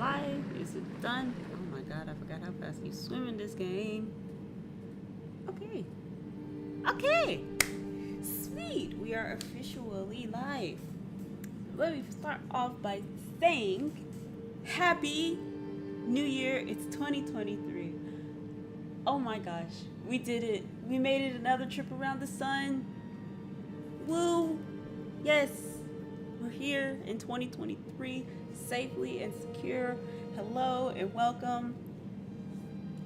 live? Is it done? Oh my god, I forgot how fast you swim in this game. Okay. Okay. Sweet. We are officially live. Let me start off by saying Happy New Year. It's 2023. Oh my gosh. We did it. We made it another trip around the sun. Woo. Yes. We're here in 2023, safely and secure. Hello and welcome.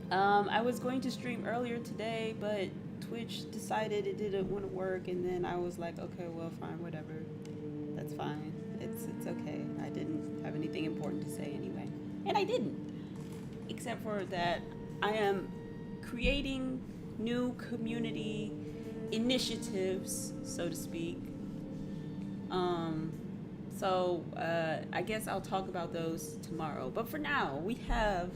I was going to stream earlier today, but Twitch decided it didn't want to work, and then I was like, okay, well, fine, whatever. That's fine. It's okay. I didn't have anything important to say anyway, and I didn't. Except for that, I am creating new community initiatives, so to speak. So I guess I'll talk about those tomorrow. But for now, we have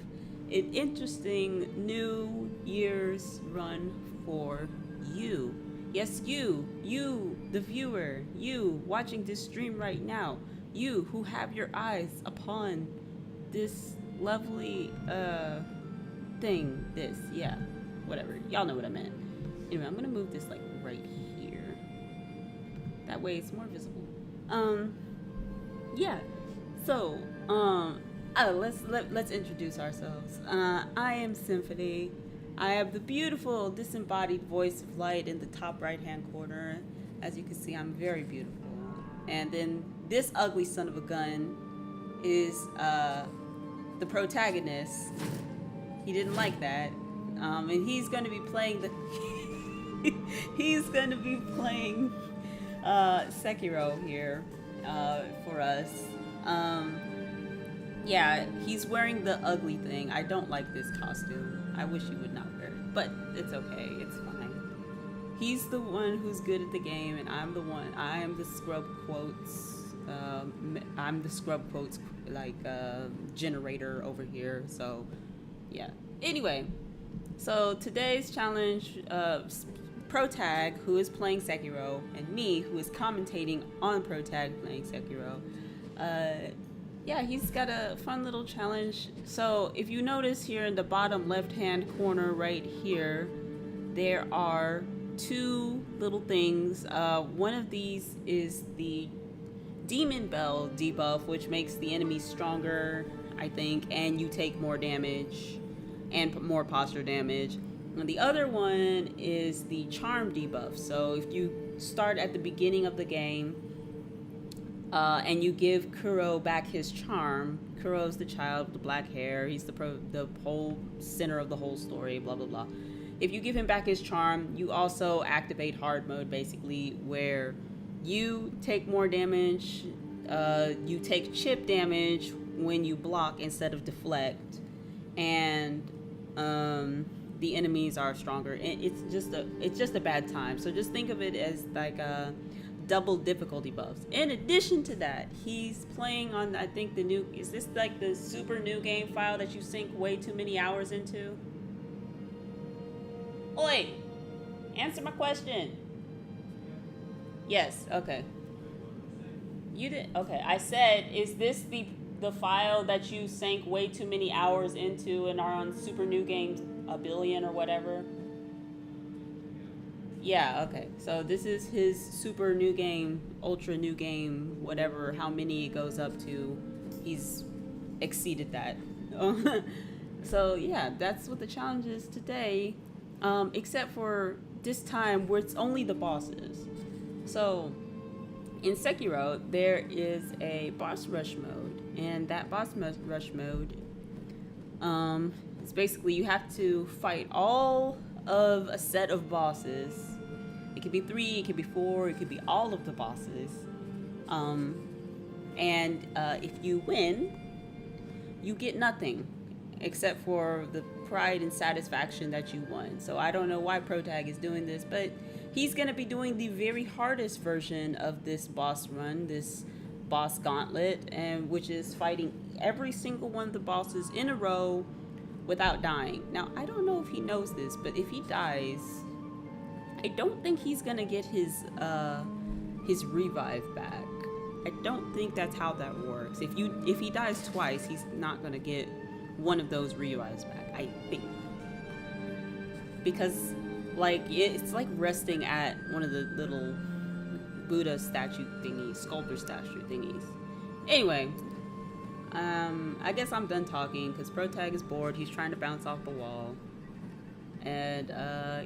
an interesting New Year's run for you. Yes, you, the viewer, you watching this stream right now, you who have your eyes upon this lovely thing, yeah, whatever. Y'all know what I meant. Anyway, I'm gonna move this like right here. That way it's more visible. Yeah. So, let's introduce ourselves. I am Symphony. I have the beautiful disembodied voice of light in the top right-hand corner. As you can see, I'm very beautiful. And then this ugly son of a gun is the protagonist. He didn't like that, and he's going to be playing Sekiro here for us. Yeah, he's wearing the ugly thing. I don't like this costume. I wish he would not wear it, but it's okay. It's fine. He's the one who's good at the game, and I am the scrub quotes. I'm the scrub quotes generator over here. So, yeah. Anyway, so today's challenge, Protag, who is playing Sekiro, and me, who is commentating on Protag playing Sekiro. Yeah, he's got a fun little challenge. So if you notice here in the bottom left-hand corner right here, there are two little things. One of these is the Demon Bell debuff, which makes the enemy stronger, I think, and you take more damage and more posture damage. And the other one is the Charm debuff. So if you start at the beginning of the game, and you give Kuro back his charm. Kuro's the child with the black hair. He's the whole center of the whole story, blah, blah, blah. If you give him back his charm, you also activate hard mode, basically, where you take more damage. You take chip damage when you block instead of deflect. And the enemies are stronger. And it's just a bad time. So just think of it as like a double difficulty buffs. In addition to that, he's playing on, I think, is this like the super new game file that you sink way too many hours into? Oi! Answer my question. Yes, okay. You did, okay. I said, is this the file that you sank way too many hours into and are on super new games, a billion or whatever? Yeah, okay. So this is his super new game, ultra new game, whatever, how many it goes up to. He's exceeded that. So yeah, that's what the challenge is today. Except for this time where it's only the bosses. So in Sekiro, there is a boss rush mode. And that boss rush mode, it's basically you have to fight all of a set of bosses. It could be 3, it could be 4, it could be all of the bosses. And if you win, you get nothing except for the pride and satisfaction that you won. So I don't know why Protag is doing this, but he's going to be doing the very hardest version of this boss run, this boss gauntlet, and which is fighting every single one of the bosses in a row without dying. Now, I don't know if he knows this, but if he dies, I don't think he's gonna get his revive back. I don't think that's how that works. If he dies twice, he's not gonna get one of those Ryu eyes back, I think. Because like it's like resting at one of the little Buddha statue thingies, sculptor statue thingies. Anyway, I guess I'm done talking because Protag is bored. He's trying to bounce off the wall. And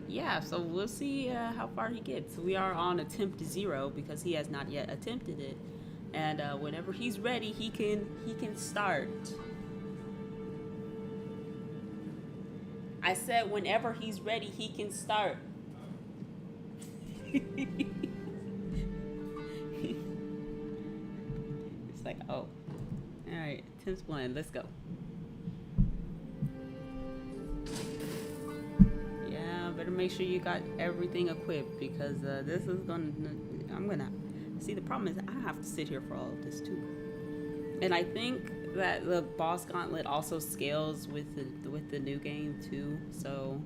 yeah, so we'll see how far he gets. We are on attempt 0 because he has not yet attempted it. And whenever he's ready, he can start. I said whenever he's ready, he can start. It's like, oh. Alright, attempt 1, let's go. Yeah, better make sure you got everything equipped because this is gonna, see, the problem is I have to sit here for all of this too. And I think that the boss gauntlet also scales with the new game too, so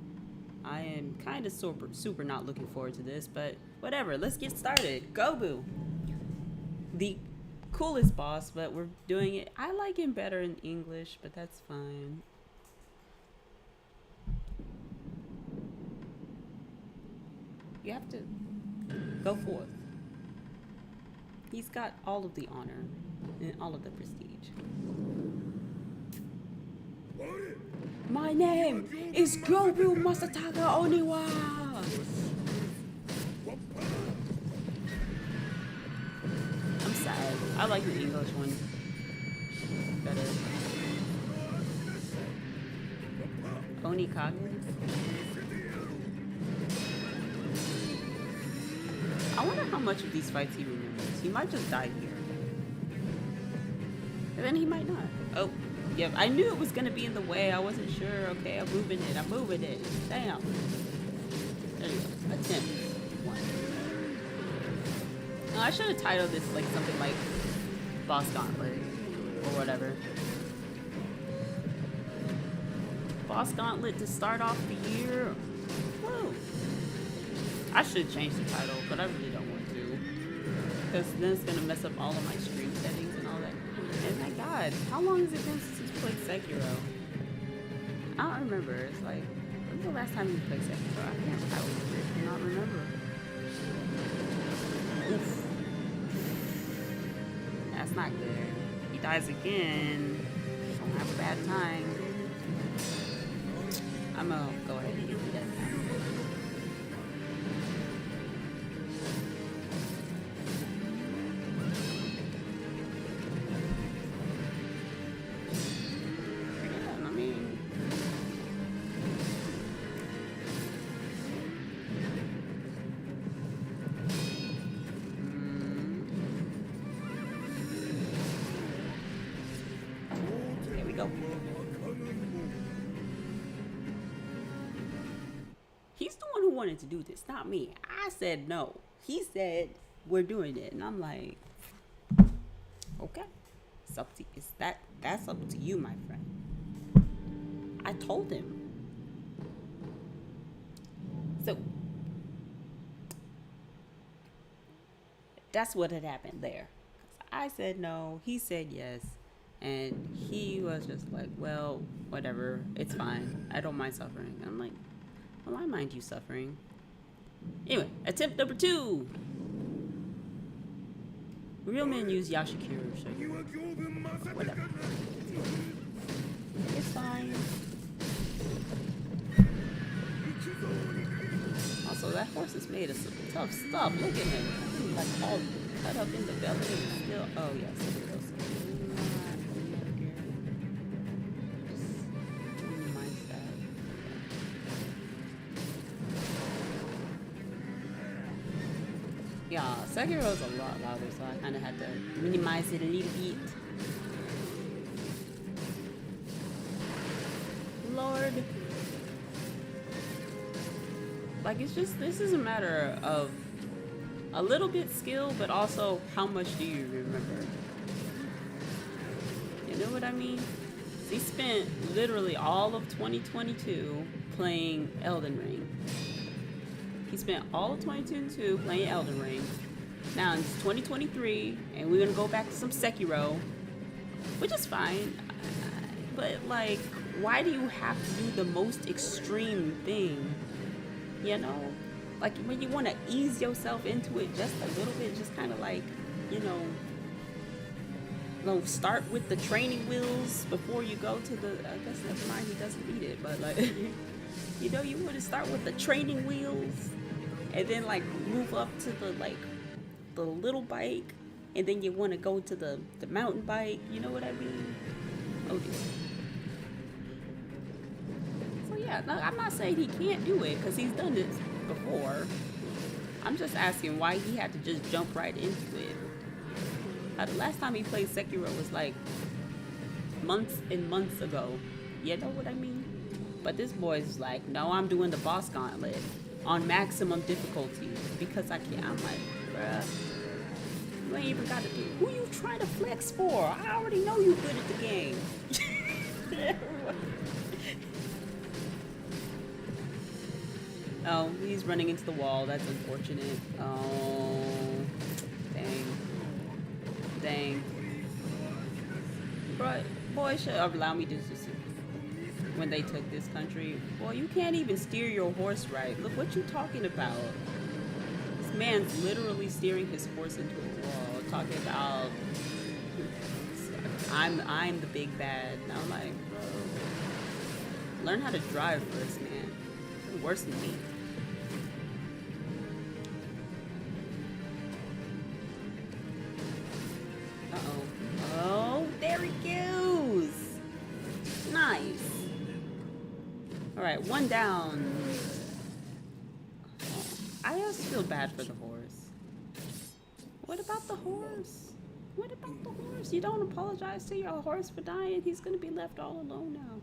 I am kind of super not looking forward to this, but whatever, let's get started. Gobu, the coolest boss, but we're doing it. I like him better in English, but that's fine. You have to go forth. He's got all of the honor and all of the prestige. My name is Gobu Masataka Oniwa. I'm sad. I like the English one better. Onikage. I wonder how much of these fights he remembers. He might just die here. And then he might not. Oh, yep. I knew it was going to be in the way. I wasn't sure. Okay, I'm moving it. Damn. There you go. Attempt 1. No, I should have titled this like something like Boss Gauntlet or whatever. Boss Gauntlet to start off the year. Whoa. I should change the title, but I really don't want to. Because then it's going to mess up all of my stream settings and all that. And my god, how long has it been since you played Sekiro? I don't remember. It's like, when was the last time you played Sekiro? I cannot remember. Oof. That's not good. He dies again. Don't have a bad time. I'm gonna go ahead and get that time. He's the one who wanted to do this, not me. I said no. He said we're doing it, and I'm like, okay, it's up to that's up to you, my friend. I told him. So that's what had happened there. I said no. He said yes. And he was just like, well, whatever, it's fine. I don't mind suffering. And I'm like, well, I mind you suffering. Anyway, attempt number 2. Real men use Yashikuru, so whatever. It's fine. Also, that horse is made of some tough stuff. Look at him. Like all cut up in the belly. Still, oh yes. Yeah, Sekiro's a lot louder, so I kind of had to minimize it a little bit. Lord. Like, it's just, this is a matter of a little bit skill, but also how much do you remember? You know what I mean? He spent literally all of 2022 playing Elden Ring. He spent all of 2022 playing Elden Ring. Now it's 2023, and we're gonna go back to some Sekiro, which is fine. But like, why do you have to do the most extreme thing? You know, like when you want to ease yourself into it just a little bit, just kind of like, you know, start with the training wheels before you go to the. I guess never mind, he doesn't need it, but like, you know, you want to start with the training wheels, and then like move up to the like the little bike, and then you want to go to the mountain bike. You know what I mean? Oh dear. So yeah, no, I'm not saying he can't do it because he's done this before. I'm just asking why he had to just jump right into it. The last time he played Sekiro was like months and months ago. You know what I mean? But this boy's like, no, I'm doing the boss gauntlet on maximum difficulty because I can't. I'm like, bruh, you ain't even got to do. Who you trying to flex for? I already know you good at the game. Oh, he's running into the wall. That's unfortunate. Oh, dang. But boy, should allow me to just when they took this country. Boy, you can't even steer your horse right. Look what you talking about. This man's literally steering his horse into a wall, talking about I'm the big bad. And I'm like, bro, learn how to drive first, man. You're worse than me. Alright, one down. I just feel bad for the horse. What about the horse? What about the horse? You don't apologize to your horse for dying. He's gonna be left all alone now.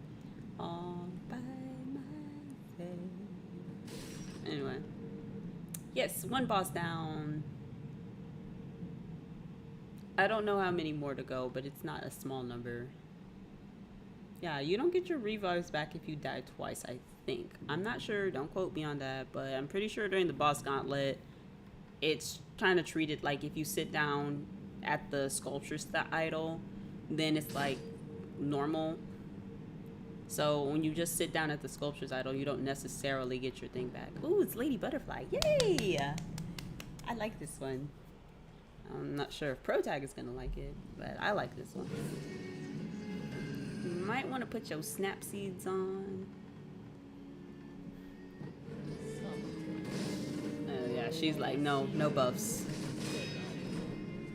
All by myself. Anyway. Yes, one boss down. I don't know how many more to go, but it's not a small number. Yeah, you don't get your revives back if you die twice, I think. I'm not sure, don't quote me on that, but I'm pretty sure during the boss gauntlet, it's trying to treat it like if you sit down at the sculpture's idol, then it's like normal. So when you just sit down at the sculpture's idol, you don't necessarily get your thing back. Ooh, it's Lady Butterfly. Yay! I like this one. I'm not sure if ProTag is going to like it, but I like this one. You might want to put your snap seeds on. Oh yeah, she's like, no buffs.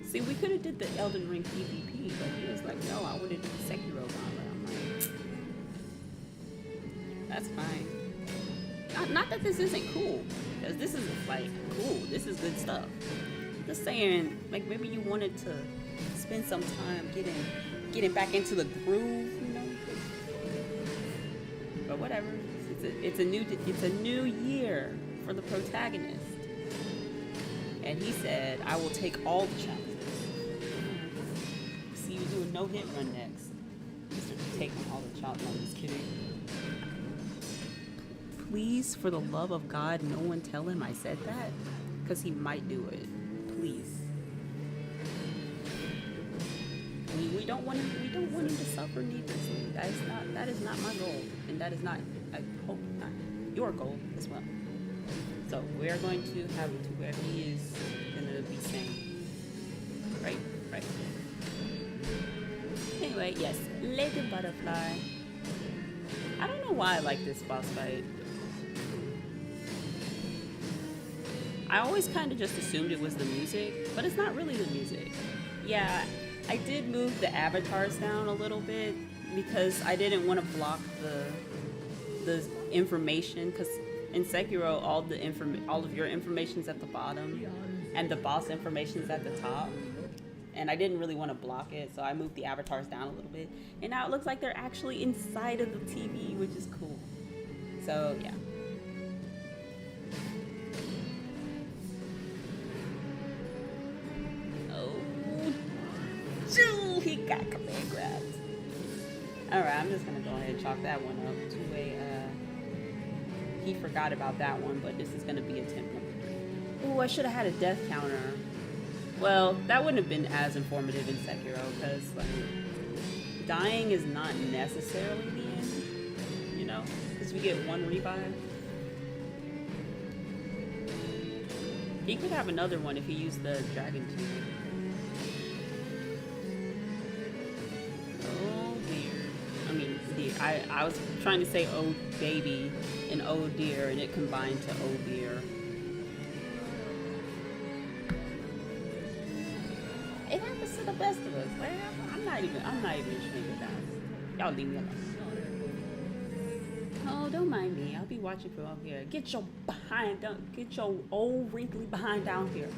See, we could have did the Elden Ring PvP, but he was like, no, I would have did the Sekiro gauntlet. I'm like, that's fine. Not that this isn't cool, because this is like cool. This is good stuff. Just saying, like maybe you wanted to spend some time getting back into the groove, you know. But whatever. It's a new year for the protagonist. And he said, I will take all the challenges. See you do a no-hit run next. Just take on all the challenges. I'm just kidding. Please, for the love of God, no one tell him I said that. Because he might do it. Please. We don't want him to suffer needlessly. That is not my goal, and that is not, I hope not, your goal as well. So we are going to have to where he is gonna be sane. Right. Anyway, yes, Lady Butterfly. I don't know why I like this boss fight. I always kind of just assumed it was the music, but it's not really the music. Yeah, I did move the avatars down a little bit because I didn't want to block the information, because in Sekiro all of your information's at the bottom and the boss information's at the top. And I didn't really want to block it, so I moved the avatars down a little bit. And now it looks like they're actually inside of the TV, which is cool. So, yeah. He got command grabbed. Alright, I'm just gonna go ahead and chalk that one up to a, he forgot about that one, but this is gonna be attempt number 3. Ooh, I should have had a death counter. Well, that wouldn't have been as informative in Sekiro because like dying is not necessarily the end, you know, because we get one revive. He could have another one if he used the dragon too. Oh dear. I mean, dear. I was trying to say oh baby and oh dear, and it combined to oh dear. It happens to the best of us. Like, I'm not even ashamed of that. Y'all leave me alone. Oh, don't mind me. I'll be watching from up here. Get your behind down. Get your old wrinkly behind down here.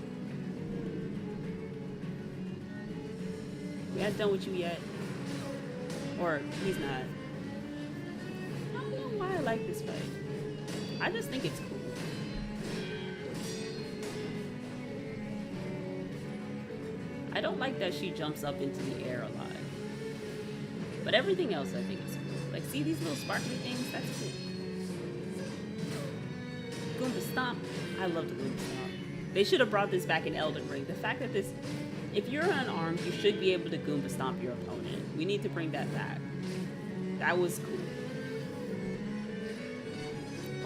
We not done with you yet. Or he's not. I don't know why I like this fight. I just think it's cool. I don't like that she jumps up into the air a lot. But everything else I think is cool. Like, see these little sparkly things? That's cool. Goomba Stomp. I love the Goomba Stomp. They should have brought this back in Elden Ring. The fact that this, if you're unarmed, you should be able to Goomba Stomp your opponent. We need to bring that back. That was cool.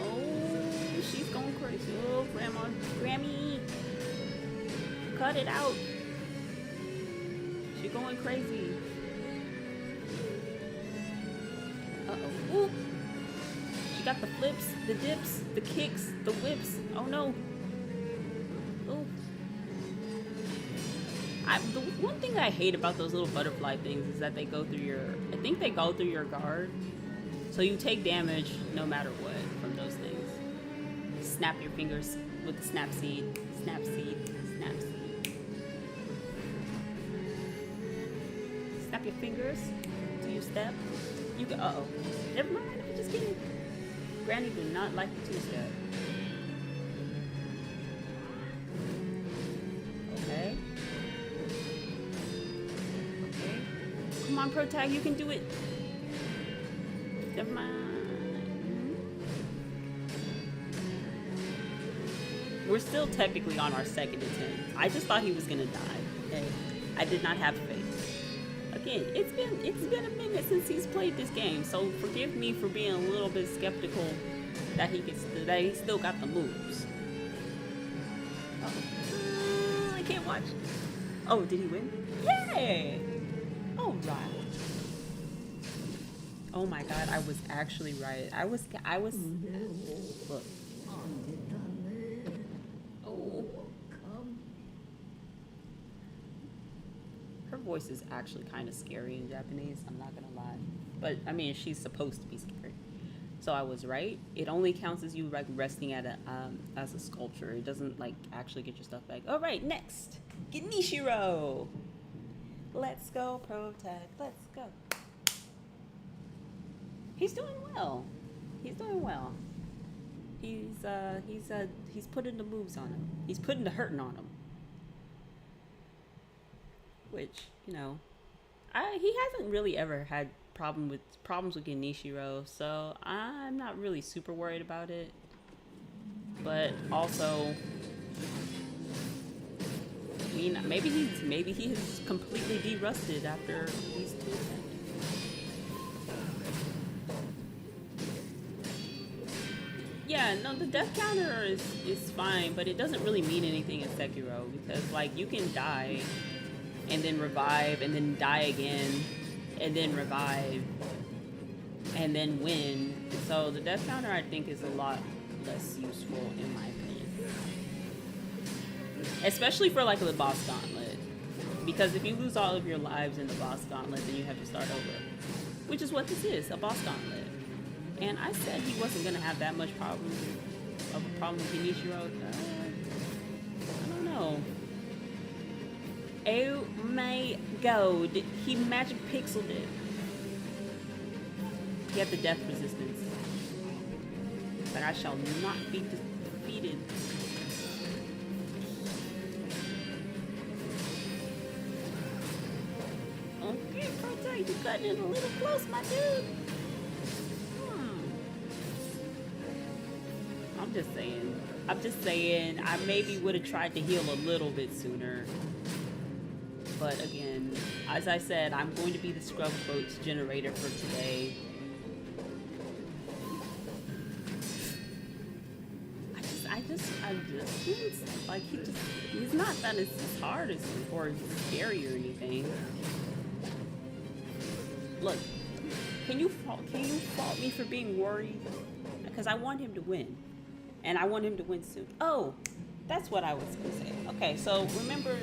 Oh, she's going crazy. Oh, Grammy. Cut it out. She's going crazy. Uh-oh. Ooh. She got the flips, the dips, the kicks, the whips. Oh no. Ooh. The one thing I hate about those little butterfly things is that they go through your, I think they go through your guard. So you take damage no matter what from those things. Snap your fingers with the snap seed. Snap seed. Snap seed. Snap your fingers. Do you step? You go. Uh oh. Never mind. I'm just kidding. Granny did not like the two-step. Okay. Okay. Come on, Protag. You can do it. Never mind. We're still technically on our second attempt. I just thought he was gonna die. Okay. I did not have faith. Again, it's been a minute since he's played this game, so forgive me for being a little bit skeptical that he still got the moves. Oh, I can't watch. Oh, did he win? Yay! All right. Oh my God, I was actually right. I was. Look. Oh. Her voice is actually kind of scary in Japanese, I'm not gonna lie. But, I mean, she's supposed to be scary. So I was right. It only counts as you, like, resting at a, as a sculpture. It doesn't, like, actually get your stuff back. All right, next. Genichiro. Let's go, Protag. Let's go. He's doing well. He's doing well. He's putting the moves on him. He's putting the hurting on him. Which, you know, he hasn't really ever had problems with Genichiro, so I'm not really super worried about it. But also, I mean, maybe he's completely de-rusted after these two attempts. Yeah, no, the death counter is fine, but it doesn't really mean anything in Sekiro because, like, you can die and then revive, and then die again, and then revive, and then win. So the death counter, I think, is a lot less useful, in my opinion. Especially for, like, the boss gauntlet. Because if you lose all of your lives in the boss gauntlet, then you have to start over. Which is what this is, a boss gauntlet. And I said he wasn't going to have that much problem with Genichiro. I don't know. Oh my God, he magic pixeled it. He had the death resistance. But I shall not be defeated. Okay, Protag, you got in a little close, my dude. I'm just saying. I'm just saying. I maybe would have tried to heal a little bit sooner. But again, as I said, I'm going to be the scrub quotes generator for today. I just like he's not that as hard as or scary or anything. Look, can you fault me for being worried? Because I want him to win, and I want him to win soon. Oh, that's what I was gonna say. Okay, so remember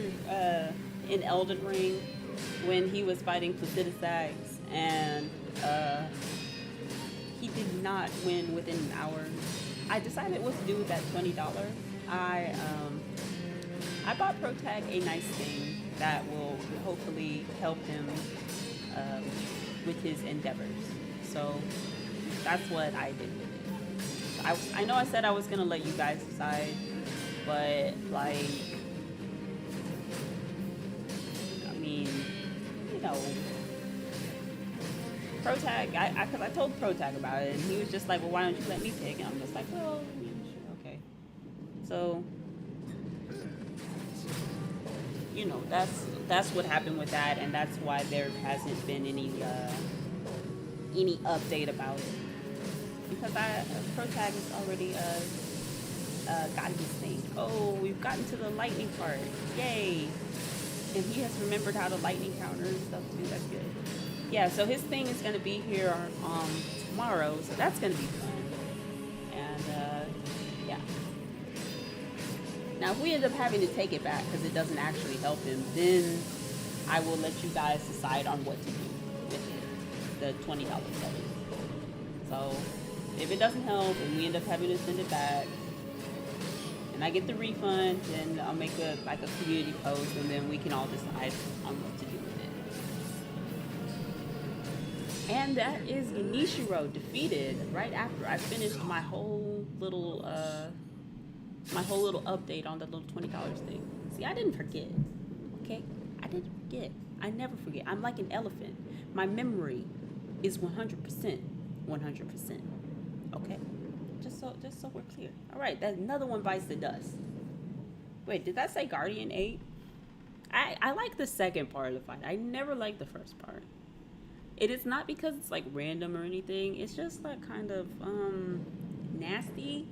in Elden Ring when he was fighting Placiduous and he did not win within an hour. I decided what to do with that $20. I bought Protag a nice thing that will hopefully help him with his endeavors. So that's what I did with it. I know I said I was gonna let you guys decide, but like, I mean, you know, Protag, because I told Protag about it, and he was just like, well, why don't you let me pick? And I'm just like, well, yeah, sure, okay. So, you know, that's what happened with that, and that's why there hasn't been any update about it. Because Protag has already got his thing. Oh, we've gotten to the lightning part. Yay! And he has remembered how to lightning counter and stuff too. That's good. Yeah, so his thing is going to be here tomorrow, so that's going to be fun. And, yeah. Now, if we end up having to take it back because it doesn't actually help him, then I will let you guys decide on what to do with the $20 credit. So, if it doesn't help and we end up having to send it back, and I get the refund, then I'll make a community post, and then we can all decide on what to do with it. And that is Inishiro defeated right after I finished my whole little update on the little $20 thing. See, I didn't forget. Okay? I didn't forget. I never forget. I'm like an elephant. My memory is 100%. 100%. Okay? Just so we're clear. All right, that's another one bites the dust. Wait, did that say Guardian 8? I like the second part of the fight. I never liked the first part. It is not because it's like random or anything. It's just like kind of nasty.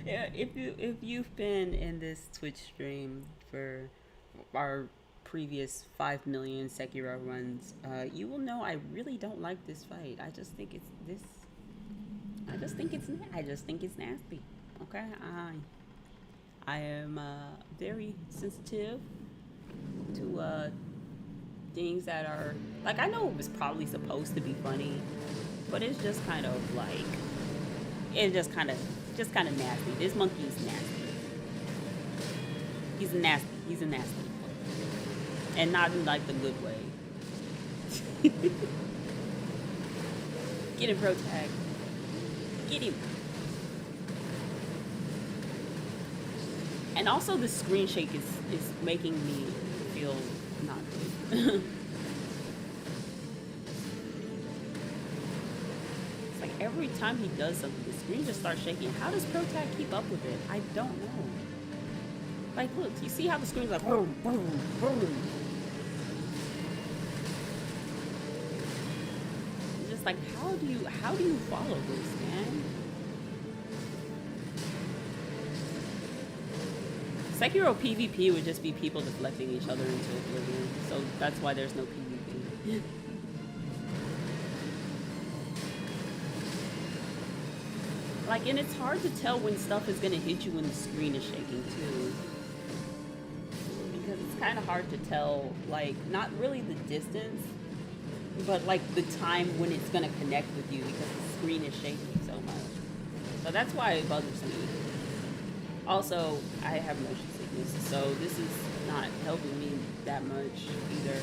If you've been in this Twitch stream for our previous 5 million Sekiro runs, you will know I really don't like this fight. I just think it's nasty. Okay, I am very sensitive to things that are like, I know it was probably supposed to be funny, but it's just kind of like, it's just kind of nasty. This monkey is nasty. He's a nasty, and not in like the good way. Get him, Protag. Get him. And also the screen shake is making me feel not good. It's like every time he does something, the screen just starts shaking. How does Protag keep up with it? I don't know. Like, look, you see how the screen's like boom, boom, boom. It's just like, how do you follow this, man? Sekiro PvP would just be people deflecting each other into oblivion, so that's why there's no PvP. Like, and it's hard to tell when stuff is gonna hit you when the screen is shaking too. Because it's kind of hard to tell, like, not really the distance, but like the time when it's gonna connect with you because the screen is shaking so much. So that's why it bothers me. Also, I have motion sickness, so this is not helping me that much either.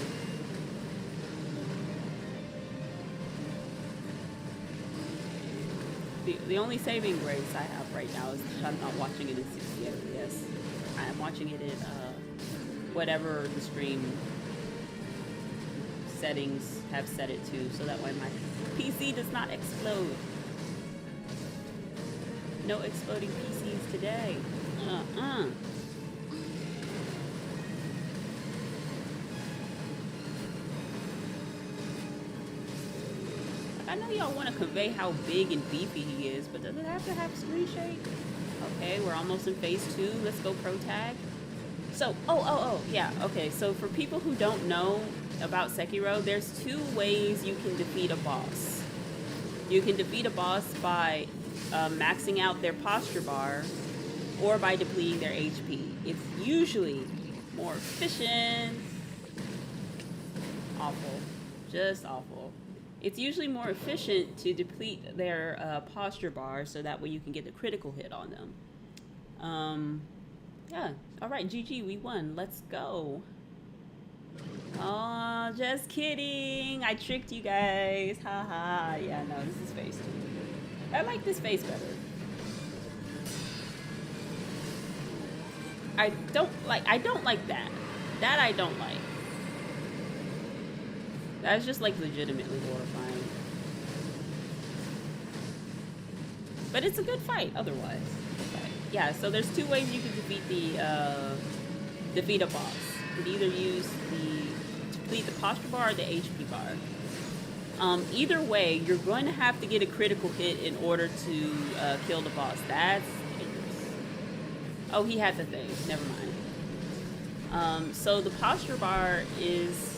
The only saving grace I have right now is that I'm not watching it in 60 FPS. I am watching it in whatever the stream settings have set it to, so that way my PC does not explode. No exploding PCs today. Uh-uh. I know y'all want to convey how big and beefy he is, but does it have to have screen shake? Okay, we're almost in phase 2. Let's go pro tag. So, yeah, okay. So for people who don't know about Sekiro, there's 2 ways you can defeat a boss. You can defeat a boss by maxing out their posture bar or by depleting their HP. It's usually more efficient. Awful. Just awful. It's usually more efficient to deplete their posture bar so that way you can get a critical hit on them. Yeah. All right, GG, we won. Let's go. Oh, just kidding. I tricked you guys. Haha. Yeah, no, this is phase 2. I like this phase better. I don't like that. That I don't like. That's just like legitimately horrifying. But it's a good fight otherwise. Yeah, so there's 2 ways you can defeat a boss. You can either use deplete the posture bar or the HP bar. Either way, you're going to have to get a critical hit in order to kill the boss. That's dangerous. Oh, he had the thing. Never mind. So the posture bar is...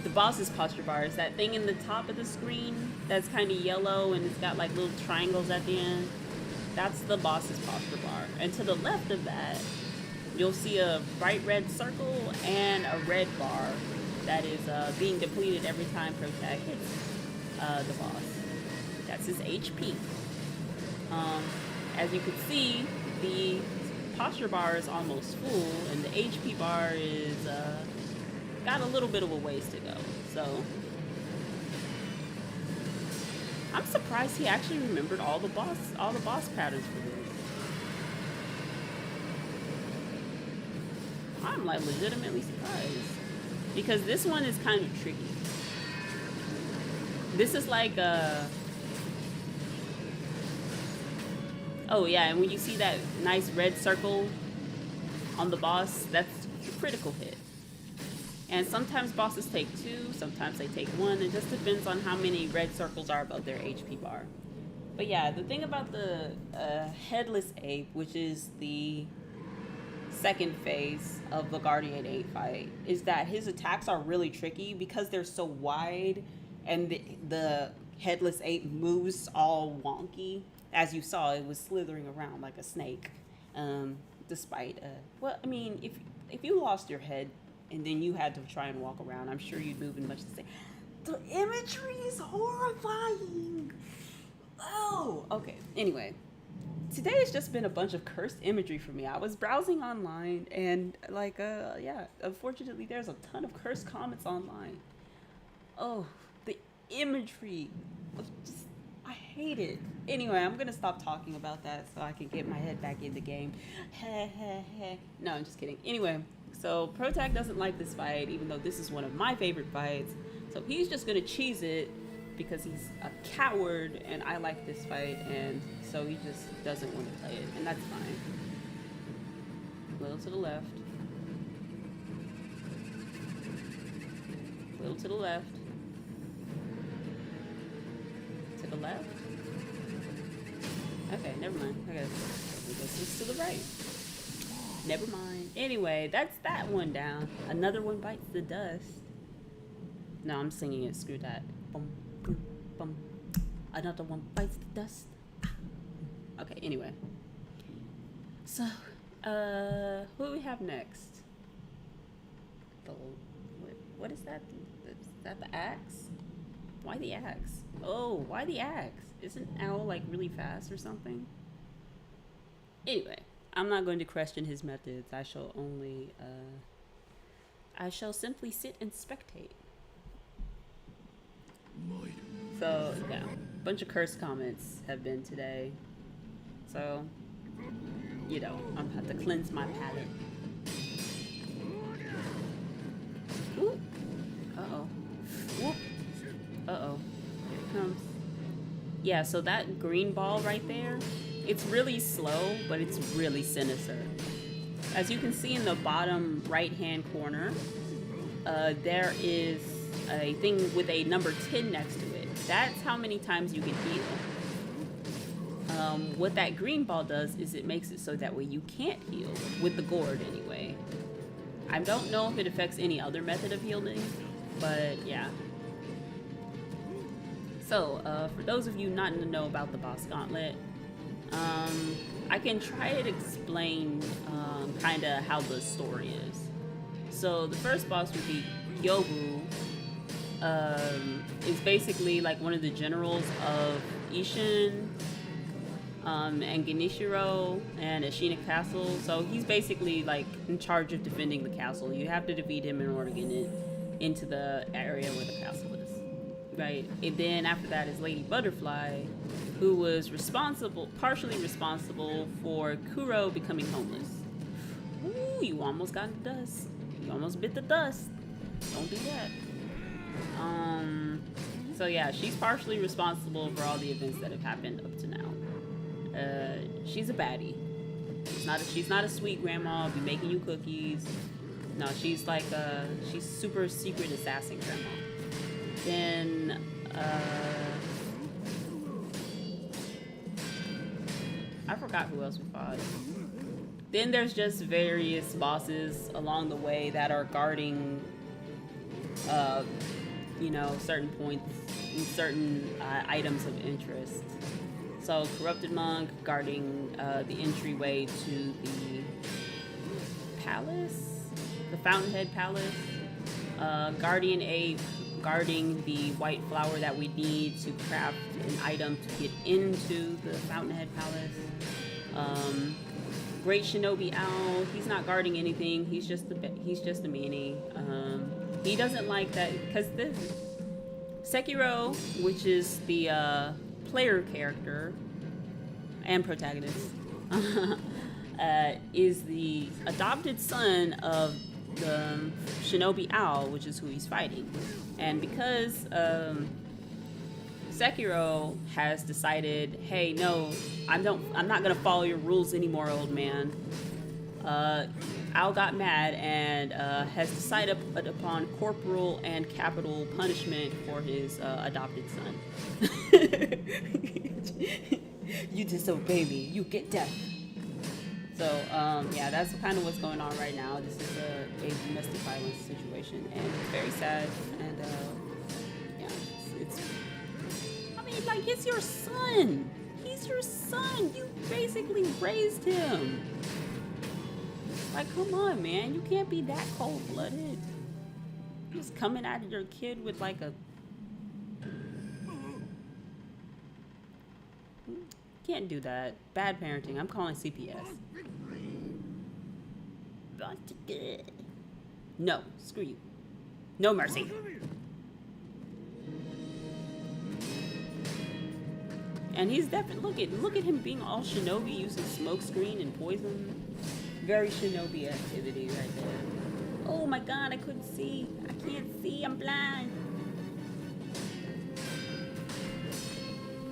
The boss's posture bar is that thing in the top of the screen that's kind of yellow and it's got like little triangles at the end. That's the boss's posture bar. And to the left of that, you'll see a bright red circle and a red bar that is being depleted every time Protag hits the boss. That's his HP. As you can see, the posture bar is almost full and the HP bar is got a little bit of a ways to go. So I'm surprised he actually remembered all the boss patterns for this. I'm like legitimately surprised because this one is kind of tricky. This is like oh yeah, and when you see that nice red circle on the boss, that's a critical hit. And sometimes bosses take 2, sometimes they take 1. It just depends on how many red circles are above their HP bar. But yeah, the thing about the Headless Ape, which is the second phase of the Guardian Ape fight, is that his attacks are really tricky because they're so wide and the Headless Ape moves all wonky. As you saw, it was slithering around like a snake. Despite, well, I mean, if you lost your head, and then you had to try and walk around, I'm sure you'd move in much the same. The imagery is horrifying. Oh, okay. Anyway, today has just been a bunch of cursed imagery for me. I was browsing online and yeah, unfortunately there's a ton of cursed comments online. Oh, the imagery. I hate it. Anyway, I'm gonna stop talking about that so I can get my head back in the game. No, I'm just kidding. Anyway. So Protag doesn't like this fight, even though this is one of my favorite fights. So he's just gonna cheese it because he's a coward and I like this fight, and so he just doesn't want to play it, and that's fine. A little to the left. A little to the left. To the left? Okay, never mind. Okay, I guess it's to the right. Never mind. Anyway, that's that one down. Another one bites the dust. No, I'm singing it. Screw that. Bum, boom, bum. Another one bites the dust. Okay, anyway. So, who do we have next? What is that? Is that the axe? Why the axe? Oh, why the axe? Isn't Owl like really fast or something? Anyway. I'm not going to question his methods. I shall simply sit and spectate. So, yeah, a bunch of cursed comments have been today. So, you know, I'm about to cleanse my palate. Ooh. Uh-oh. Whoop. Uh-oh. Here it comes. Yeah, so that green ball right there It's really slow, but it's really sinister. As you can see in the bottom right-hand corner, there is a thing with a number 10 next to it. That's how many times you can heal. What that green ball does is it makes it so that way you can't heal, with the gourd anyway. I don't know if it affects any other method of healing, but yeah. So, for those of you not in the know about the boss gauntlet, I can try to explain kind of how the story is. So the first boss would be Yobu. Is basically like one of the generals of Ishin, and Genichiro and Ashina Castle. So he's basically like in charge of defending the castle. You have to defeat him in order to get into the area where the castle is. Right? And then after that is Lady Butterfly, who was partially responsible for Kuro becoming homeless. Ooh, you almost got the dust. You almost bit the dust. Don't do that. So yeah, she's partially responsible for all the events that have happened up to now. She's a baddie. She's not a sweet grandma, be making you cookies. No, she's like she's super secret assassin grandma. Then I forgot who else we fought. Then there's just various bosses along the way that are guarding certain points and certain items of interest. So Corrupted Monk guarding the entryway to the palace, the Fountainhead Palace. Guardian Ape guarding the white flower that we need to craft an item to get into the Fountainhead Palace. Great Shinobi Owl, he's not guarding anything. He's just a meanie. He doesn't like that because the Sekiro, which is the player character and protagonist, is the adopted son of the Shinobi Owl, which is who he's fighting. And because Sekiro has decided, hey, no, I'm not gonna follow your rules anymore, old man. Owl got mad and has decided upon corporal and capital punishment for his adopted son. You disobey me, you get death. So yeah, that's kind of what's going on right now. This is a domestic violence situation, and it's very sad. And yeah, it's your son. He's your son. You basically raised him. Like, come on, man. You can't be that cold-blooded. Just coming at your kid with like a... Can't do that. Bad parenting. I'm calling CPS. No, screw you. No mercy. And he's definitely... Look at him being all shinobi, using smokescreen and poison. Very shinobi activity right there. Oh my god, I couldn't see. I can't see, I'm blind.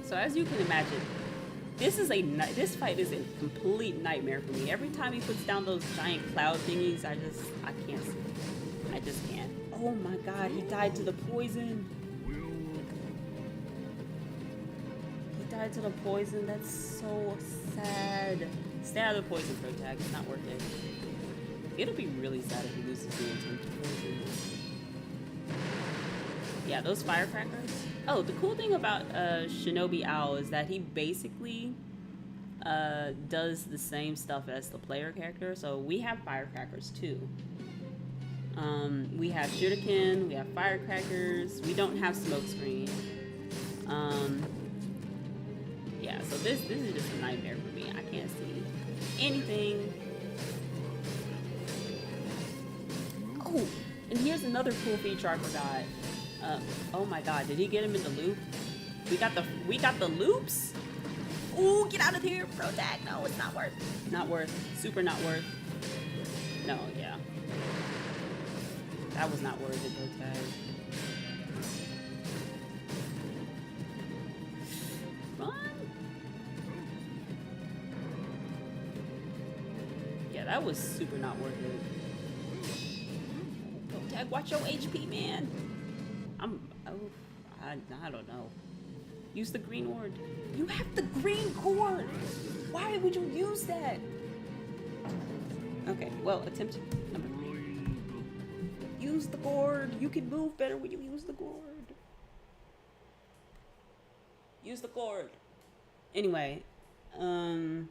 So as you can imagine, this fight is a complete nightmare for me. Every time he puts down those giant cloud thingies, I can't see. I just can't. Oh my god, he died to the poison. He died to the poison, that's so sad. Stay out of the poison, protag. It's not worth it. It'll be really sad if he loses the intent to poison. Yeah, those firecrackers. Oh, the cool thing about Shinobi Owl is that he basically does the same stuff as the player character. So we have firecrackers too. We have shuriken, we have firecrackers. We don't have smokescreen. Yeah, so this is just a nightmare for me. I can't see anything. Oh, and here's another cool feature I forgot. Oh my god, did he get him in the loop? We got the loops? Ooh, get out of here, protag. No, it's not worth. Not worth. Super not worth. No, yeah. That was not worth it, protag. Run. that was super not worth it. Protag, watch your HP, man. I don't know. Use the green ward. You have the green cord. Why would you use that? Okay, well, attempt number 3. Use the gourd. You can move better when you use the gourd. Use the gourd. Anyway, I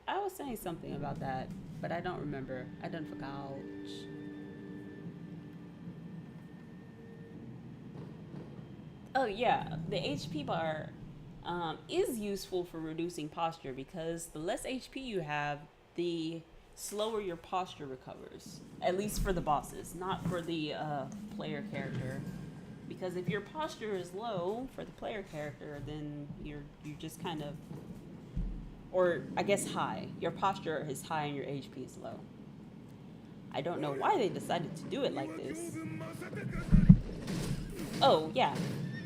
was saying something about that, but I don't remember. I done forgot. Oh yeah, the HP bar is useful for reducing posture because the less HP you have, the slower your posture recovers. At least for the bosses, not for the player character. Because if your posture is low for the player character, then you're just kind of, or I guess high. Your posture is high and your HP is low. I don't know why they decided to do it like this. Oh yeah,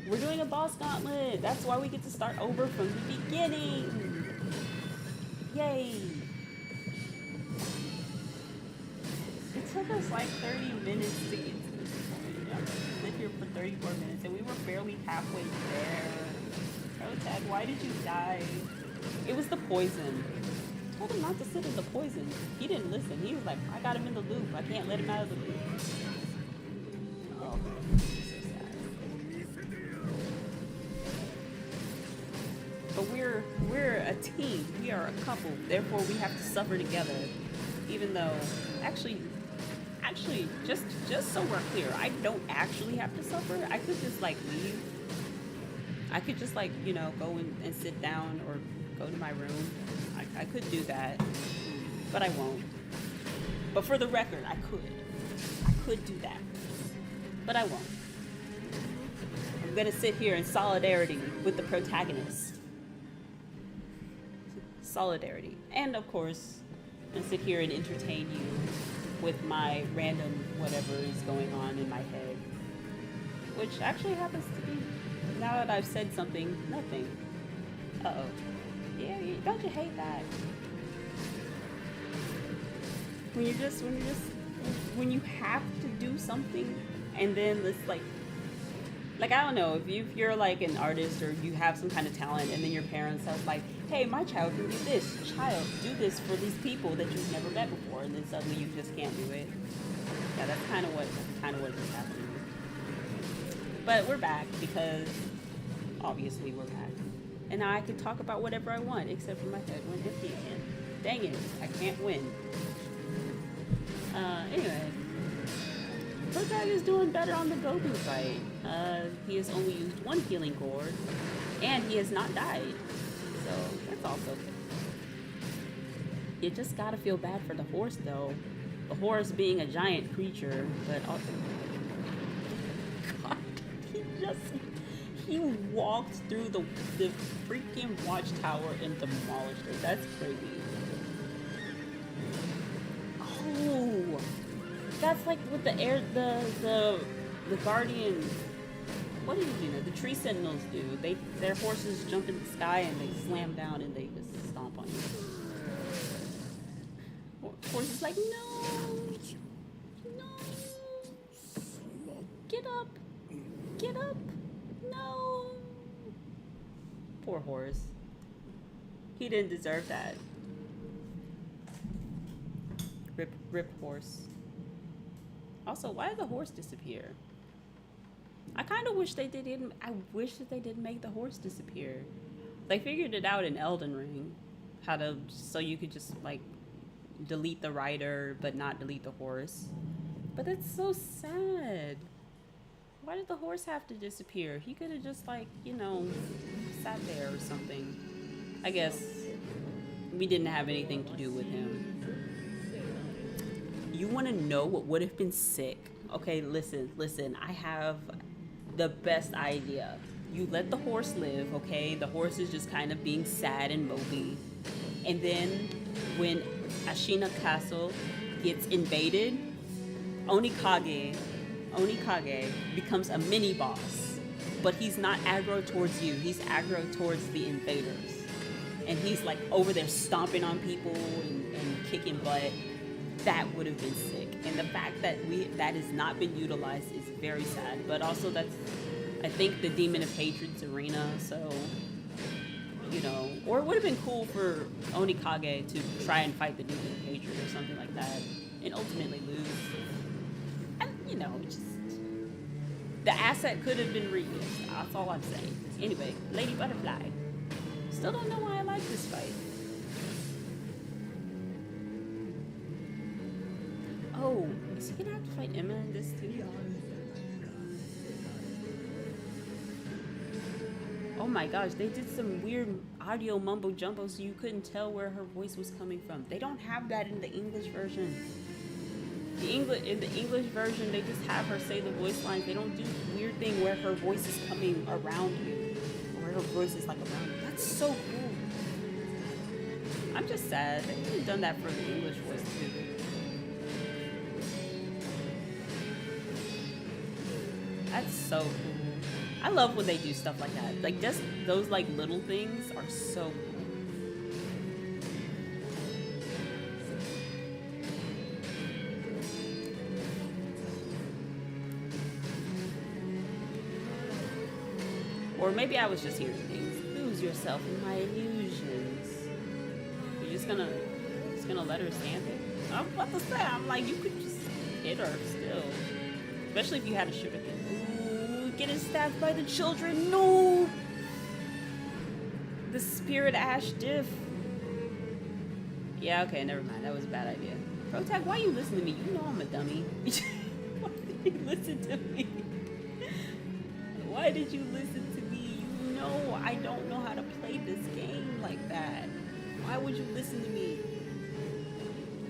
we're doing a boss gauntlet. That's why we get to start over from the beginning. Yay! It took us like 30 minutes to get to this point. Yeah, we lived here for 34 minutes and we were barely halfway there. Protag, why did you die? It was the poison. I told him not to sit in the poison. He didn't listen. He was like, I got him in the loop. I can't let him out of the loop. Oh, so sad. But we're a team. We are a couple. Therefore, we have to suffer together. Even though, actually, just so we're clear, I don't actually have to suffer. I could just like leave. I could just like, you know, go and sit down or go to my room. I could do that, but I won't. But for the record, I could do that, but I won't. I'm gonna sit here in solidarity with the protagonist. Solidarity. And of course, I'm gonna sit here and entertain you with my random whatever is going on in my head. Which actually happens to be, now that I've said something, nothing. Uh-oh. Yeah, don't you hate that? When you have to do something and then it's like I don't know, if you're like an artist or you have some kind of talent and then your parents are like, hey, my child can do this. Child, do this for these people that you've never met before, and then suddenly you just can't do it. Yeah, that's kind of what is happening. But we're back because obviously we're back. And now I can talk about whatever I want, except for my head went empty again. Dang it, I can't win. Anyway. Protag is doing better on the Goku fight. He has only used 1 healing gourd, and he has not died. So, that's also good. You just gotta feel bad for the horse, though. The horse being a giant creature, but also... God, he walked through the freaking watchtower and demolished it. That's crazy. Oh, that's like what the guardian. What do you know? The tree sentinels do. Their horses jump in the sky and they slam down and they just stomp on you. Horse is like, no, get up, no. Poor horse. He didn't deserve that. Rip horse. Also, why did the horse disappear? I kind of wish they didn't. I wish that they didn't make the horse disappear. They figured it out in Elden Ring, so you could just like delete the rider but not delete the horse. But that's so sad. Why did the horse have to disappear? He could have just like, you know, sat there or something. I guess we didn't have anything to do with him. You want to know what would have been sick? Okay, listen. I have the best idea. You let the horse live, okay? The horse is just kind of being sad and mopey. And then when Ashina Castle gets invaded, Onikage becomes a mini boss. But he's not aggro towards you. He's aggro towards the invaders. and he's like over there stomping on people and kicking butt. That would have been sick. And the fact that that has not been utilized is very sad. But also that's, I think, the Demon of Hatred's arena, so, you know, or it would have been cool for Onikage to try and fight the Demon of Hatred or something like that and ultimately lose. And, you know, just, the asset could have been reused. That's all I'm saying. Anyway, Lady Butterfly. Still don't know why I like this fight. Oh, is he gonna have to fight Emma in this too? Oh my gosh, they did some weird audio mumbo jumbo so you couldn't tell where her voice was coming from. They don't have that in the English version. In the English version, they just have her say the voice lines. They don't do the weird thing where her voice is coming around you, or where her voice is like around you. That's so cool. I'm just sad they could have done that for the English voice too. That's so cool. I love when they do stuff like that. Like, just those like little things are so cool. Or maybe I was just hearing things. Lose yourself in my illusions. You're just gonna let her stand there? I'm about to say, I'm like, you could just hit her still. Especially if you had a shuriken. Ooh, getting stabbed by the children. No! The Spirit Ash diff. Yeah, okay, never mind. That was a bad idea. Protag, why you listen to me? You know I'm a dummy. Why did you listen to me? Why did you listen to me? You know I don't know how to play this game like that. Why would you listen to me?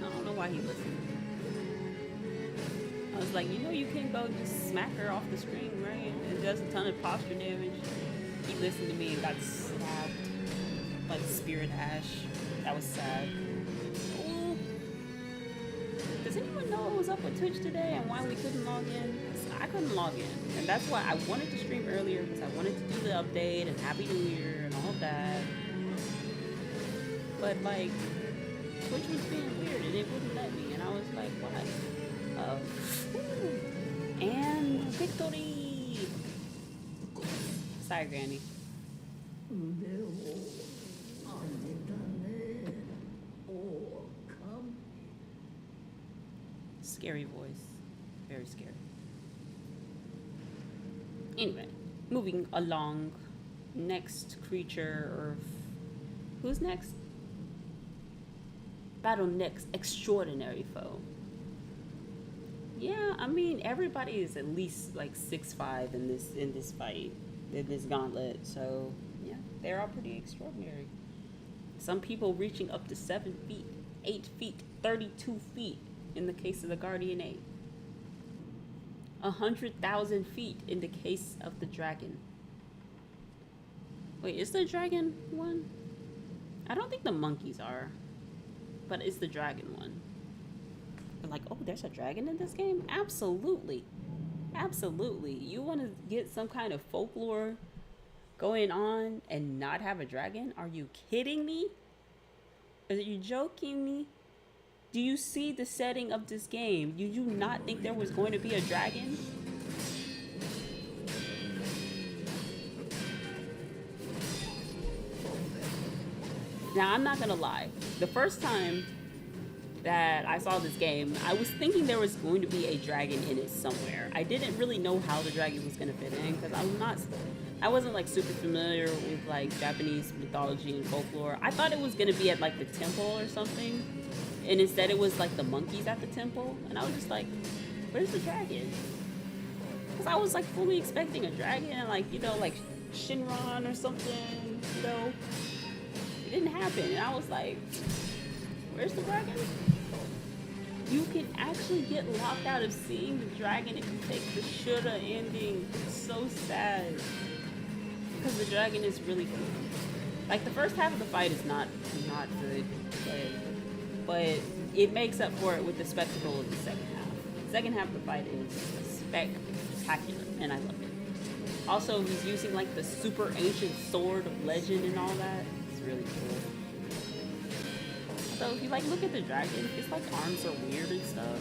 I don't know why he listened. I was like, you know you can go just smack her off the screen, right? It does a ton of posture damage. He listened to me and got stabbed by the Spirit Ash. That was sad. Ooh. Does anyone know what was up with Twitch today and why we couldn't log in? I couldn't log in. And that's why I wanted to stream earlier, because I wanted to do the update and Happy New Year and all that. But like, Twitch was being weird and it wouldn't let me. And I was like, what? And victory! Sorry, Granny. Scary voice. Very scary. Anyway, moving along. Next creature, or who's next? Battle next extraordinary foe. Yeah, I mean everybody is at least like 6'5" in this fight, in this gauntlet. So yeah, they're all pretty extraordinary. Some people reaching up to 7 feet, 8 feet, 32 feet in the case of the Guardian 8. 100,000 feet in the case of the dragon. Wait, is the dragon one? I don't think the monkeys are, but it's the dragon one. They're like, oh, there's a dragon in this game? Absolutely. Absolutely. You want to get some kind of folklore going on and not have a dragon? Are you kidding me? Are you joking me? Do you see the setting of this game? Do you not think there was going to be a dragon? Now, I'm not gonna lie. The first time that I saw this game, I was thinking there was going to be a dragon in it somewhere. I didn't really know how the dragon was gonna fit in, because I wasn't like super familiar with like Japanese mythology and folklore. I thought it was gonna be at like the temple or something, and instead it was like the monkeys at the temple, and I was just like, where's the dragon? Because I was like fully expecting a dragon, like, you know, like Shinron or something, you know. It didn't happen, and I was like, where's the dragon? You can actually get locked out of seeing the dragon if you take the shoulda ending. It's so sad. Because the dragon is really cool. Like, the first half of the fight is not good, but it makes up for it with the spectacle of the second half. The second half of the fight is spectacular, and I love it. Also, he's using like the super ancient sword of legend and all that. It's really cool. So if you like look at the dragon, its like arms are weird and stuff.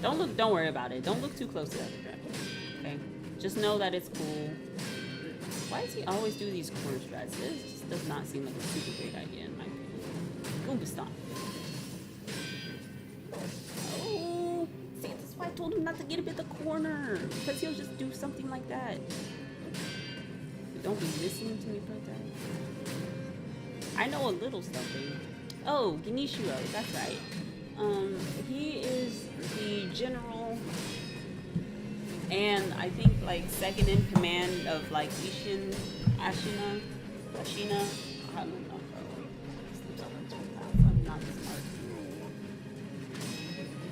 Don't worry about it. Don't look too close to that dragon. Okay? Just know that it's cool. Why does he always do these corner strats? This just does not seem like a super great idea in my opinion. Goomba stomp. Oh, see, that's why I told him not to get him in the corner. Because he'll just do something like that. Don't be listening to me, Protag. I know a little something. Oh, Genishiro, that's right. He is the general and I think like second in command of like Ashina. I don't know, bro. I'm not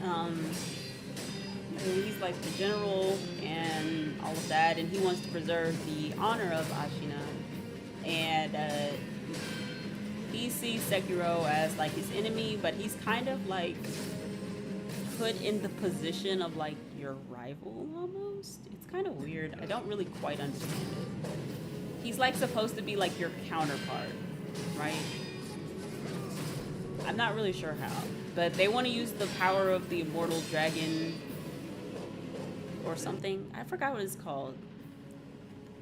smart. He's like the general and all of that, and he wants to preserve the honor of Ashina. And he sees Sekiro as like his enemy, but he's kind of like put in the position of like your rival almost. It's kind of weird. I don't really quite understand it. He's like supposed to be like your counterpart, right? I'm not really sure how, but they want to use the power of the immortal dragon or something. I forgot what it's called,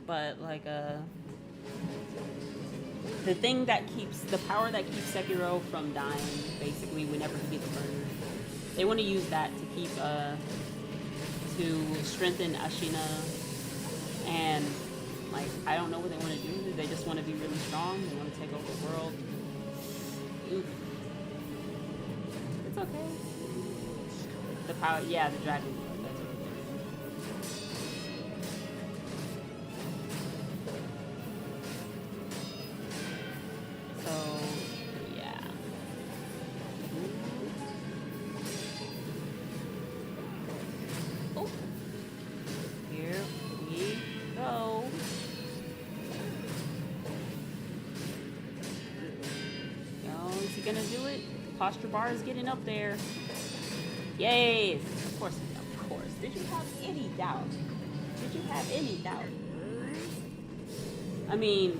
but like the thing that keeps the power that keeps Sekiro from dying, basically whenever he gets burned. They want to use that to keep to strengthen Ashina, and like I don't know what they want to do. They just want to be really strong. They want to take over the world. Oof. It's okay. The power, yeah, the dragon. That's what it is. So yeah. Oh, here we go. Oh, is he gonna do it? Posture bar is getting up there. Yes, of course, of course. Did you have any doubt? Did you have any doubt? I mean,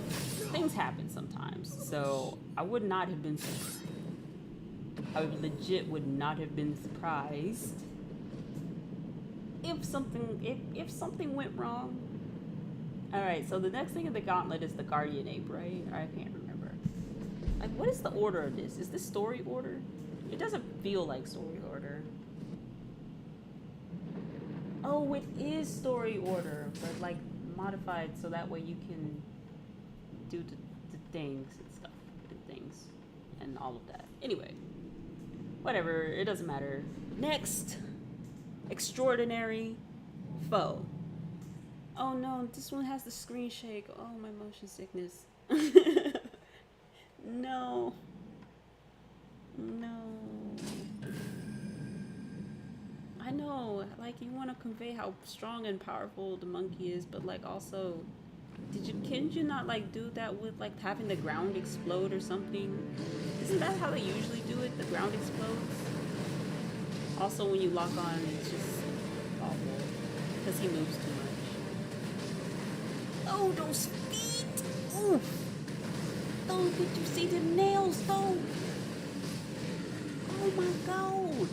things happen sometimes, so I would not have been surprised. I legit would not have been surprised if something went wrong. All right, so the next thing in the gauntlet is the Guardian Ape, right? I can't remember. Like, what is the order of this? Is this story order? It doesn't feel like story order. Oh, it is story order, but like modified so that way you can do the things and stuff and things and all of that. Anyway, whatever, it doesn't matter. Next, extraordinary foe. Oh no, this one has the screen shake. Oh, my motion sickness. No. No. I know, like you want to convey how strong and powerful the monkey is, but like also, can't you not like do that with like having the ground explode or something? Isn't that how they usually do it? The ground explodes. Also, when you lock on, it's just awful because he moves too much. Oh, those feet! Ooh, those! Did you see the nails though? Oh my God!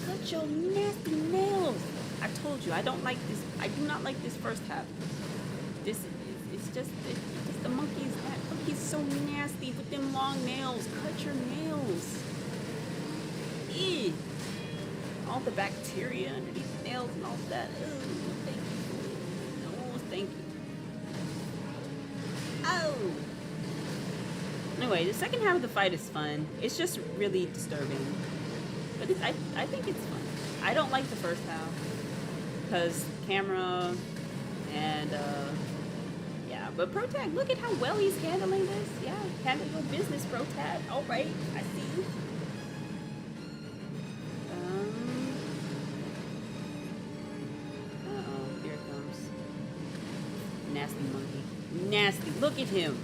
Cut your nasty nails! I told you I don't like this. I do not like this first half. It's just the monkeys. That monkey's so nasty with them long nails. Cut your nails. Ew. All the bacteria underneath the nails and all that. Ooh, thank you. Oh, thank you. Oh. Anyway, the second half of the fight is fun. It's just really disturbing. But I think it's fun. I don't like the first half. Because camera and, yeah. But Protag, look at how well he's handling this. Yeah, handle your business, Protag. All right, I see you. Uh-oh, here it comes. Nasty monkey. Nasty. Look at him.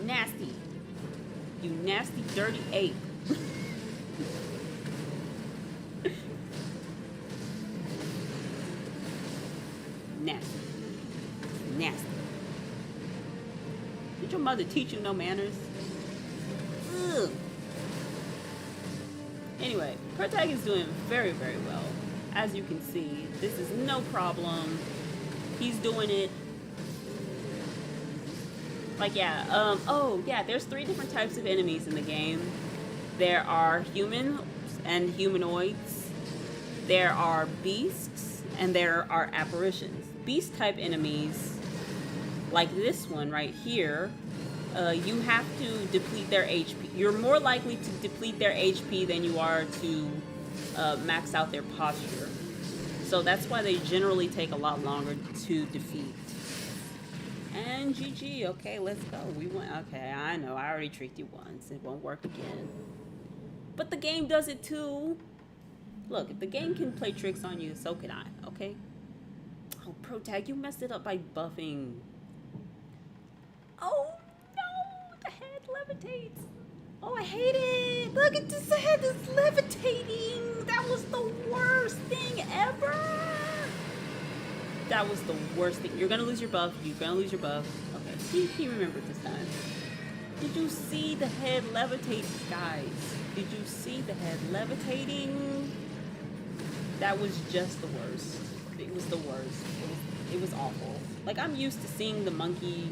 Nasty. You nasty, dirty ape. Nasty. Nasty. Did your mother teach you no manners? Ugh. Anyway, Protag is doing very, very well. As you can see, this is no problem. He's doing it. Like, yeah, oh, yeah, there's 3 different types of enemies in the game. There are humans and humanoids. There are beasts, and there are apparitions. Beast type enemies, like this one right here, you have to deplete their HP. You're more likely to deplete their HP than you are to max out their posture. So that's why they generally take a lot longer to defeat. And GG, okay, let's go. We went, okay, I know, I already tricked you once. It won't work again. But the game does it too. Look, if the game can play tricks on you, so can I, okay? Oh, Protag, you messed it up by buffing. Oh, no, the head levitates. Oh, I hate it. Look at this, the head is levitating. That was the worst thing ever. That was the worst thing. You're gonna lose your buff. You're gonna lose your buff. Okay, he remembered this time. Did you see the head levitate, guys? Did you see the head levitating? That was just the worst. It was the worst. It was awful. Like, I'm used to seeing the monkey,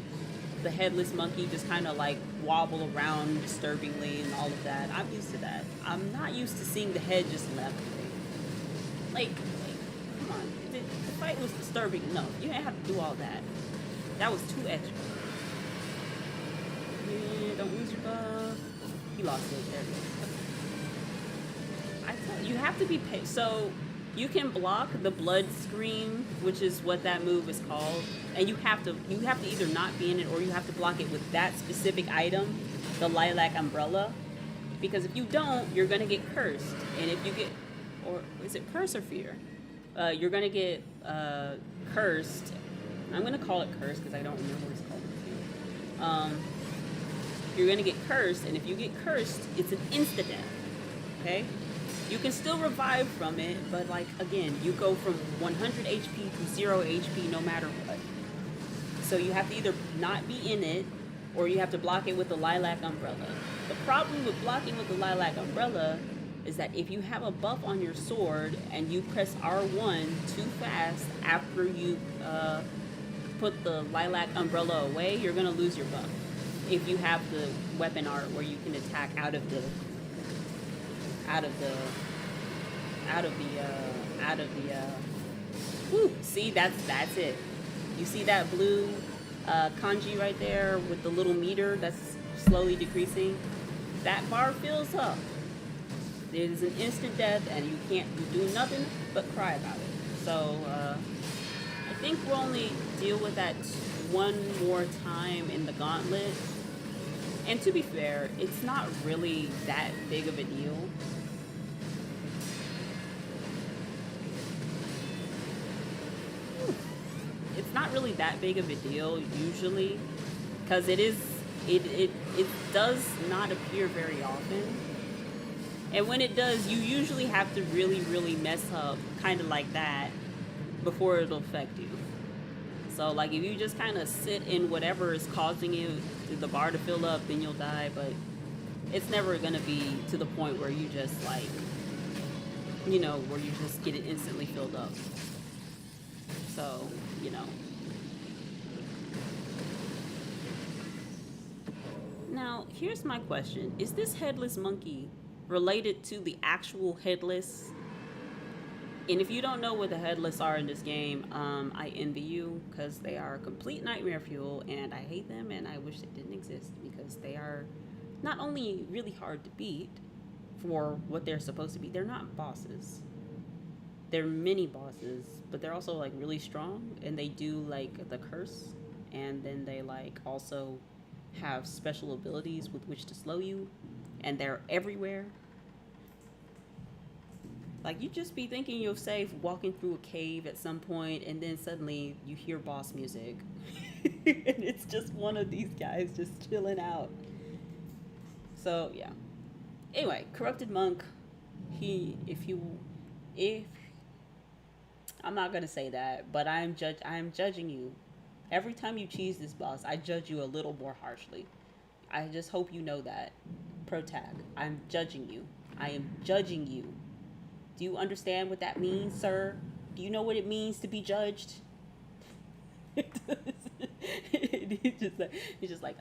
the headless monkey, just kind of like wobble around disturbingly and all of that. I'm used to that. I'm not used to seeing the head just levitate. Like, come on. The fight was disturbing enough. You didn't have to do all that. That was too extra. Yeah, don't lose your buff. He lost it. There it is. I tell you, you have to be so you can block the blood scream, which is what that move is called, and you have to either not be in it or you have to block it with that specific item, the lilac umbrella, because if you don't, you're gonna get cursed, and if you get, or is it curse or fear? You're gonna get cursed. I'm gonna call it cursed because I don't remember what it's called. You're gonna get cursed, and if you get cursed, it's an insta death. Okay. You can still revive from it, but like, again, you go from 100 HP to 0 HP no matter what. So you have to either not be in it, or you have to block it with the lilac umbrella. The problem with blocking with the lilac umbrella is that if you have a buff on your sword and you press R1 too fast after you put the lilac umbrella away, you're gonna lose your buff. If you have the weapon art where you can attack out of the whew, see, that's it. You see that blue kanji right there with the little meter that's slowly decreasing? That bar fills up. It is an instant death, and you do nothing but cry about it. So I think we'll only deal with that one more time in the gauntlet. And to be fair, it's not really that big of a deal. It's not really that big of a deal usually, because it does not appear very often. And when it does, you usually have to really, really mess up kind of like that before it'll affect you. So like if you just kind of sit in whatever is causing you the bar to fill up, then you'll die. But it's never gonna be to the point where you just like, you know, where you just get it instantly filled up. So, you know. Now, here's my question. Is this headless monkey related to the actual headless? And if you don't know what the headless are in this game, I envy you, because they are complete nightmare fuel, and I hate them, and I wish they didn't exist, because they are not only really hard to beat for what they're supposed to be, they're not bosses. They're mini bosses, but they're also like really strong, and they do like the curse, and then they like also have special abilities with which to slow you, and they're everywhere. Like, you just be thinking you're safe walking through a cave at some point, and then suddenly you hear boss music. And it's just one of these guys just chilling out. So, yeah. Anyway, Corrupted Monk, I'm not going to say that, but I'm judging you. Every time you cheese this boss, I judge you a little more harshly. I just hope you know that. Protag, I'm judging you. I am judging you. Do you understand what that means, sir? Do you know what it means to be judged? He's just like,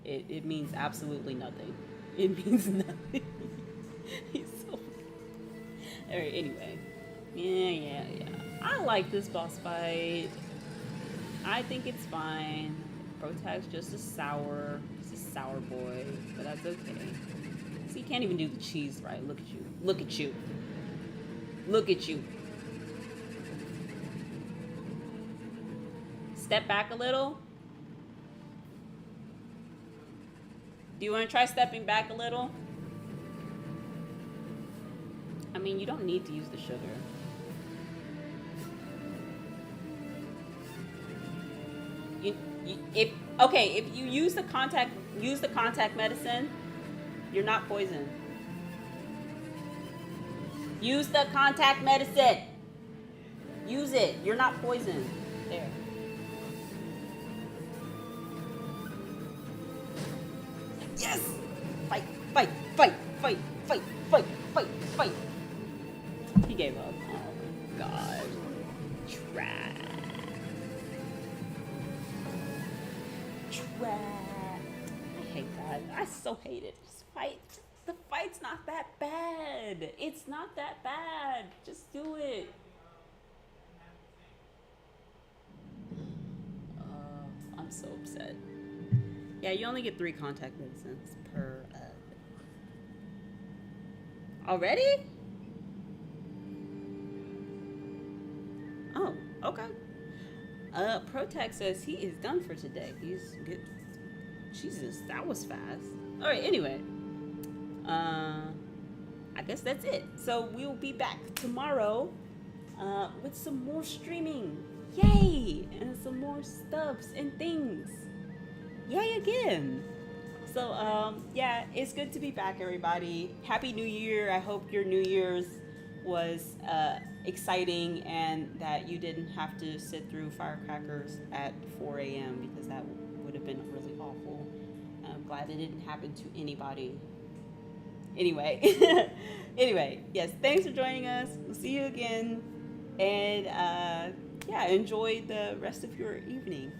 it means absolutely nothing. It means nothing. He's so. Alright, anyway. Yeah. I like this boss fight. I think it's fine. Protag's just a sour boy, but that's okay. See, you can't even do the cheese right. Look at you. Look at you. Look at you. Step back a little. Do you want to try stepping back a little? I mean, you don't need to use the sugar. If you use the contact medicine, you're not poisoned. Use the contact medicine. Use it. You're not poisoned. There. Yes! Fight. He gave up. Oh my god. Trash. I hate that. I so hate it. Just fight. The fight's not that bad. It's not that bad. Just do it. I'm so upset. Yeah, you only get 3 contact medicines per. Already? Oh, okay. Protag says he is done for today. He's good. Jesus, that was fast. All right, anyway. I guess that's it. So we'll be back tomorrow with some more streaming. Yay! And some more stuffs and things. Yay again. So, yeah, it's good to be back, everybody. Happy New Year. I hope your New Year's was exciting and that you didn't have to sit through firecrackers at 4 a.m. because that would have been really awful. I'm glad it didn't happen to anybody. Anyway, yes, thanks for joining us. We'll see you again. And yeah, enjoy the rest of your evening.